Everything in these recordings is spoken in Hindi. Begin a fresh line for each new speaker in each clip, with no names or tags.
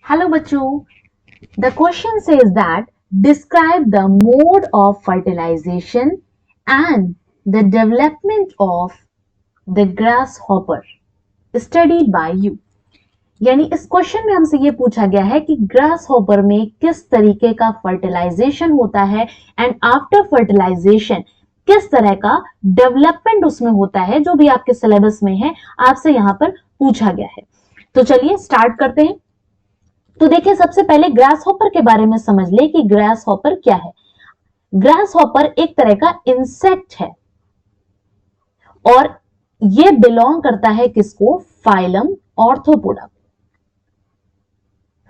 Hello बच्चों, the question says that describe the mode of fertilization and the development of the grasshopper studied by you। यानी इस क्वेश्चन में हमसे ये पूछा गया है कि ग्रास हॉपर में किस तरीके का फर्टिलाइजेशन होता है एंड आफ्टर फर्टिलाइजेशन किस तरह का डेवलपमेंट उसमें होता है, जो भी आपके सिलेबस में है आपसे यहां पर पूछा गया है। तो चलिए स्टार्ट करते हैं। तो देखिए, सबसे पहले ग्रास हॉपर के बारे में समझ ले कि ग्रास हॉपर क्या है। ग्रास हॉपर एक तरह का इंसेक्ट है और ये बिलोंग करता है किसको? Phylum arthropoda.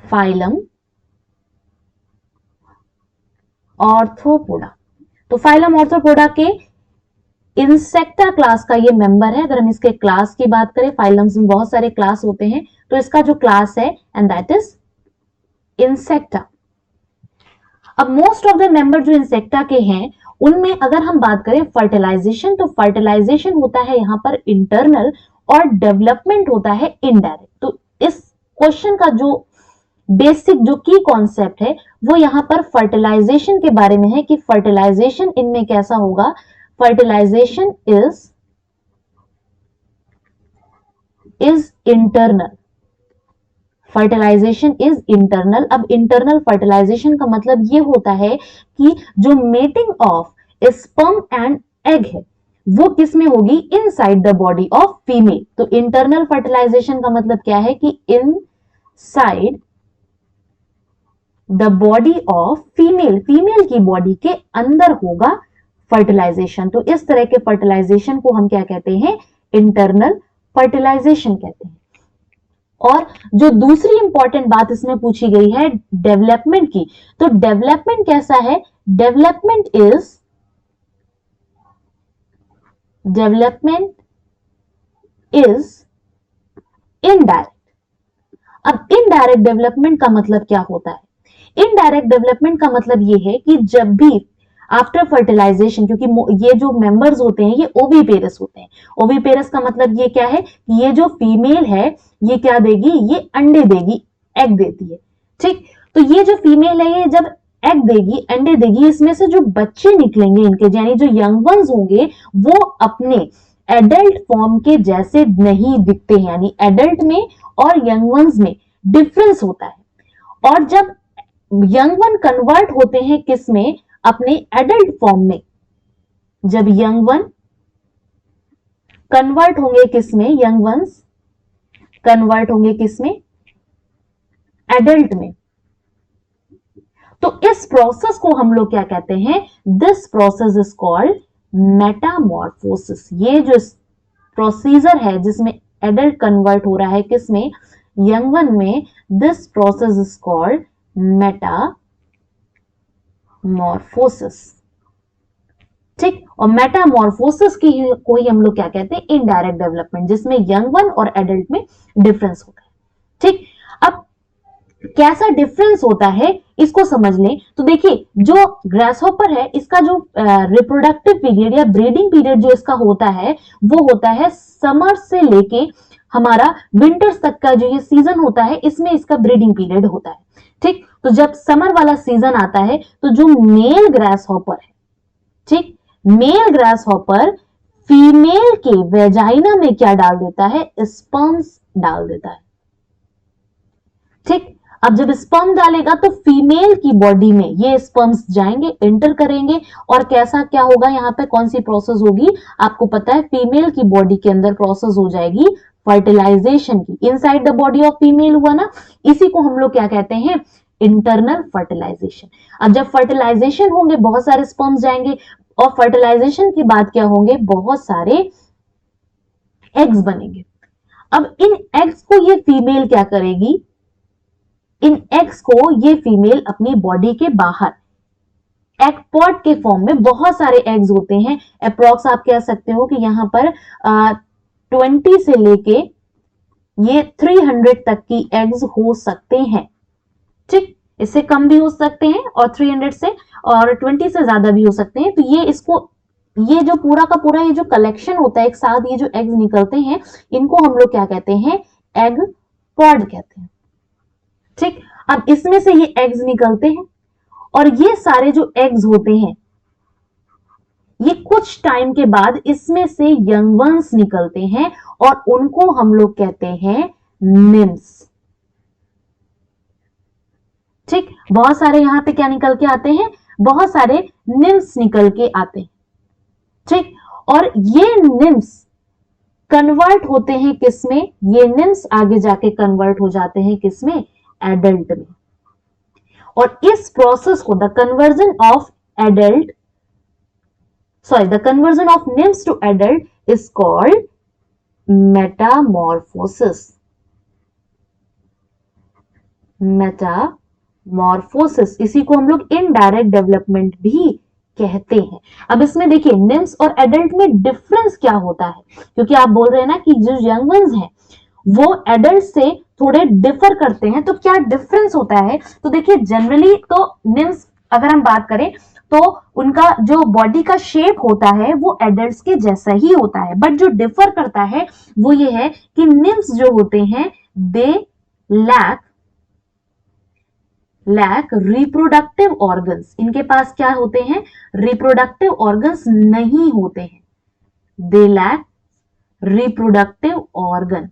Phylum arthropoda. तो फाइलम ऑर्थोपोडा के इंसेक्टा क्लास का ये मेंबर है। अगर हम इसके क्लास की बात करें, फाइलम्स में बहुत सारे क्लास होते हैं, तो इसका जो क्लास है एंड दैट इज इंसेक्टा। अब मोस्ट ऑफ द मेंबर जो इंसेक्टा के हैं उनमें अगर हम बात करें फर्टिलाइजेशन, तो फर्टिलाइजेशन होता है यहां पर इंटरनल और डेवलपमेंट होता है इनडायरेक्ट। तो इस क्वेश्चन का जो बेसिक जो की कॉन्सेप्ट है वो यहां पर फर्टिलाइजेशन के बारे में है कि फर्टिलाइजेशन इनमें कैसा होगा। Fertilization is internal. Fertilization is internal. अब इंटरनल फर्टिलाइजेशन का मतलब ये होता है कि जो mating of sperm and egg है वो किस में होगी? Inside the body of female. तो इंटरनल फर्टिलाइजेशन का मतलब क्या है कि inside the body of female, female की बॉडी के अंदर होगा फर्टिलाइजेशन। तो इस तरह के फर्टिलाइजेशन को हम क्या कहते हैं? इंटरनल फर्टिलाइजेशन कहते हैं। और जो दूसरी इंपॉर्टेंट बात इसमें पूछी गई है डेवलपमेंट की, तो डेवलपमेंट कैसा है? Development is indirect. अब इनडायरेक्ट डेवलपमेंट का मतलब क्या होता है? इनडायरेक्ट डेवलपमेंट का मतलब ये है कि जब भी आफ्टर फर्टिलाइजेशन, क्योंकि ये जो मेंबर्स होते हैं ये ओवीपेरस होते हैं। ओवीपेरस का मतलब ये क्या है कि ये जो फीमेल है ये क्या देगी? ये अंडे देगी, एग देती है। ठीक, तो ये जो फीमेल है ये जब एग देगी, अंडे देगी, इसमें से जो बच्चे निकलेंगे इनके, यानी जो यंग वंस होंगे, वो अपने एडल्ट फॉर्म के जैसे नहीं दिखते हैं। यानी एडल्ट में और यंग वंस में डिफरेंस होता है। और जब यंग वन कन्वर्ट होते हैं किस में? अपने एडल्ट फॉर्म में। जब यंग वन कन्वर्ट होंगे किस में? यंग वंस कन्वर्ट होंगे किस में? एडल्ट में। तो इस प्रोसेस को हम लोग क्या कहते हैं? This process is called Metamorphosis. ये जो प्रोसीजर है जिसमें एडल्ट कन्वर्ट हो रहा है किस में? यंग वन में। This process is called Metamorphosis. ठीक, और मेटामॉर्फोसिस की को ही हम लोग क्या कहते हैं? इनडायरेक्ट डेवलपमेंट, जिसमें यंग वन और एडल्ट में डिफरेंस होता है। ठीक, अब कैसा डिफरेंस होता है इसको समझ लें। तो देखिए, जो ग्रासहॉपर है इसका जो रिप्रोडक्टिव पीरियड या ब्रीडिंग पीरियड जो इसका होता है वो होता है समर से लेके हमारा विंटर्स तक का जो ये सीजन होता है इसमें इसका ब्रीडिंग पीरियड होता है। ठीक, तो जब समर वाला सीजन आता है तो जो मेल ग्रासहॉपर है, ठीक, मेल ग्रासहॉपर फीमेल के वेजाइना में क्या डाल देता है? स्पर्म्स डाल देता है। ठीक, अब जब स्पर्म डालेगा तो फीमेल की बॉडी में ये स्पर्म्स जाएंगे, एंटर करेंगे, और कैसा क्या होगा? यहां पे कौन सी प्रोसेस होगी? आपको पता है, फीमेल की बॉडी के अंदर प्रोसेस हो जाएगी फर्टिलाइजेशन की। Inside the body of female हुआ ना, इसी को हम लोग क्या कहते हैं? Internal fertilization. अब जब फर्टिलाइजेशन होंगे बहुत सारे स्पर्म्स जाएंगे, और फर्टिलाइजेशन के बाद क्या होंगे? बहुत सारे एग्स बनेंगे। अब इन एग्स को ये फीमेल क्या करेगी? इन एग्स को ये फीमेल अपनी बॉडी के बाहर एग पॉड के फॉर्म में, बहुत सारे एग्स होते हैं, अप्रॉक्स आप कह सकते हो कि यहां पर 20 से लेके ये 300 तक की एग्स हो सकते हैं। ठीक, इससे कम भी हो सकते हैं और 300 से और 20 से ज्यादा भी हो सकते हैं। तो ये जो पूरा का पूरा ये जो कलेक्शन होता है एक साथ, ये जो एग्स निकलते हैं इनको हम लोग क्या कहते हैं? एग पॉड कहते हैं। ठीक, अब इसमें से ये एग्स निकलते हैं और ये सारे जो एग्स होते हैं ये कुछ टाइम के बाद इसमें से यंग वंस निकलते हैं और उनको हम लोग कहते हैं निम्स। ठीक, बहुत सारे यहां पे क्या निकल के आते हैं, बहुत सारे निम्स निकल के आते हैं। ठीक, और ये निम्स कन्वर्ट होते हैं किसमें, ये निम्स आगे जाके कन्वर्ट हो जाते हैं किसमें, एडल्ट में। और इस प्रोसेस को the conversion of adult the conversion of nymphs to adult is called metamorphosis. Metamorphosis, इसी को हम लोग इनडायरेक्ट डेवलपमेंट भी कहते हैं। अब इसमें देखिए निम्स और एडल्ट में डिफरेंस क्या होता है, क्योंकि आप बोल रहे हैं ना कि जो यंग वंस हैं वो एडल्ट से थोड़े डिफर करते हैं, तो क्या डिफरेंस होता है। तो देखिए जनरली तो निम्स अगर हम बात करें तो उनका जो बॉडी का शेप होता है वो एडल्ट्स के जैसा ही होता है, बट जो डिफर करता है वो ये है कि निम्स जो होते हैं दे लैक रिप्रोडक्टिव ऑर्गन्स, इनके पास क्या होते हैं, रिप्रोडक्टिव ऑर्गन्स नहीं होते हैं, they lack reproductive organ,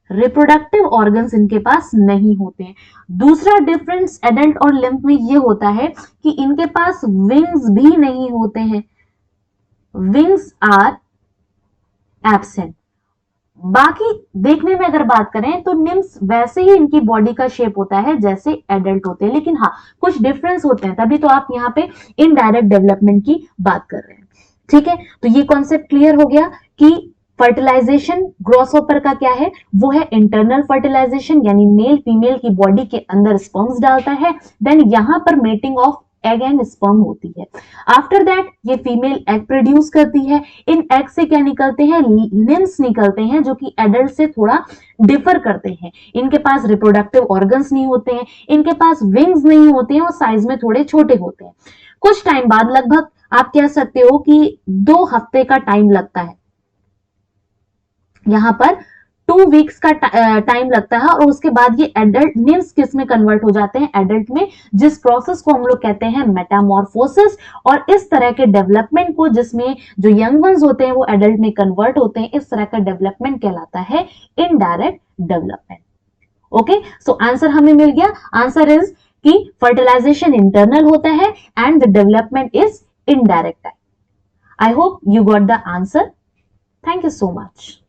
reproductive organs इनके पास नहीं होते हैं। दूसरा डिफरेंस एडल्ट और लिम्फ में ये होता है कि इनके पास विंग्स भी नहीं होते हैं, विंग्स आर एब्सेंट। बाकी देखने में अगर बात करें तो निम्स वैसे ही इनकी बॉडी का शेप होता है जैसे एडल्ट होते हैं, लेकिन हाँ कुछ डिफरेंस होते हैं, तभी तो आप यहाँ पे इनडायरेक्ट डेवलपमेंट की बात कर रहे हैं। ठीक है, तो ये कॉन्सेप्ट क्लियर हो गया कि फर्टिलाइजेशन ग्रॉसहॉपर का क्या है, वो है इंटरनल फर्टिलाइजेशन, यानी मेल फीमेल की बॉडी के अंदर स्पर्म्स डालता है, देन यहां पर mating of egg and sperm होती है। आफ्टर दैट ये फीमेल एग प्रोड्यूस करती है, इन एग से क्या निकलते हैं, निम्स निकलते हैं जो कि एडल्ट से थोड़ा डिफर करते हैं। इनके पास रिप्रोडक्टिव ऑर्गन्स नहीं होते हैं, इनके पास विंग्स नहीं होते हैं और साइज में थोड़े छोटे होते हैं। कुछ टाइम बाद, लगभग आप कह सकते हो कि 2 हफ्ते का टाइम लगता है, यहां पर 2 वीक्स का टाइम लगता है, और उसके बाद ये एडल्ट निम्स किस में कन्वर्ट हो जाते हैं, एडल्ट में, जिस प्रोसेस को हम लोग कहते हैं मेटामॉर्फोसिस। और इस तरह के डेवलपमेंट को, जिसमें जो यंग वंस होते हैं वो एडल्ट में कन्वर्ट होते हैं, इस तरह का डेवलपमेंट कहलाता है indirect development. Okay, so answer हमें मिल गया। आंसर इज कि फर्टिलाइजेशन इंटरनल होता है and the development is indirect. I hope you got the answer. Thank you so much.